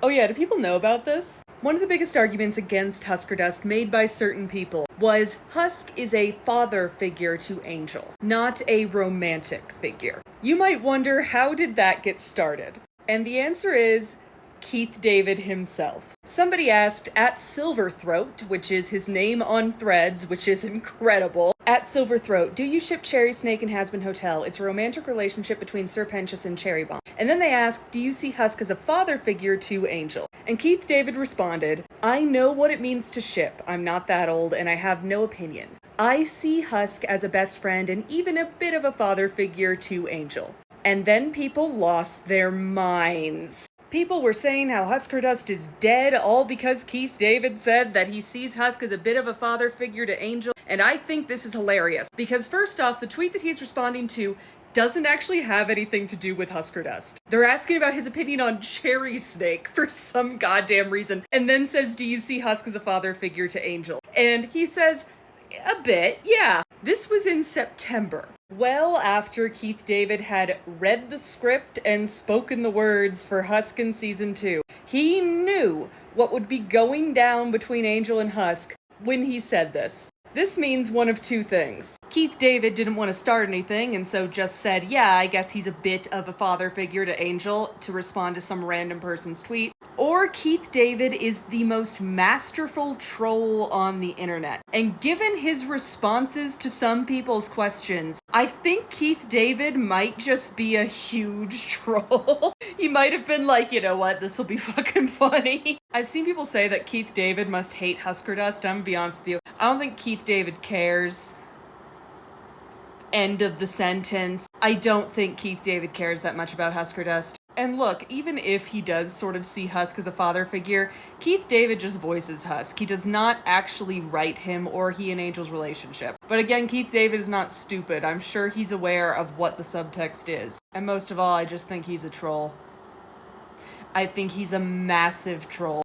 Oh yeah, do people know about this? One of the biggest arguments against Husker Dust made by certain people was Husk is a father figure to Angel, not a romantic figure. You might wonder, how did that get started? And the answer is Keith David himself. Somebody asked at Silverthroat, which is his name on Threads, which is incredible. At Silverthroat, do you ship Cherry Snake and Hazbin Hotel? It's a romantic relationship between Sir Pentious and Cherry Bomb. And then they asked, do you see Husk as a father figure to Angel? And Keith David responded, I know what it means to ship. I'm not that old and I have no opinion. I see Husk as a best friend and even a bit of a father figure to Angel. And then people lost their minds. People were saying how Husker Dust is dead, all because Keith David said that he sees Husk as a bit of a father figure to Angel, and I think this is hilarious. Because first off, the tweet that he's responding to doesn't actually have anything to do with Husker Dust. They're asking about his opinion on Cherry Snake for some goddamn reason, and then says, do you see Husk as a father figure to Angel? And he says, a bit, yeah. This was in September, well after Keith David had read the script and spoken the words for Husk in Season 2. He knew what would be going down between Angel and Husk when he said this. This means one of two things. Keith David didn't want to start anything and so just said, yeah, I guess he's a bit of a father figure to Angel to respond to some random person's tweet. Or Keith David is the most masterful troll on the internet. And given his responses to some people's questions, I think Keith David might just be a huge troll. He might have been like, you know what, this will be fucking funny. I've seen people say that Keith David must hate Husker Dust. I'm gonna be honest with you. I don't think Keith David cares. End of the sentence. I don't think Keith David cares that much about Husker Dust. And look, even if he does sort of see Husk as a father figure, Keith David just voices Husk. He does not actually write him or he and Angel's relationship. But again, Keith David is not stupid. I'm sure he's aware of what the subtext is. And most of all, I just think he's a troll. I think he's a massive troll.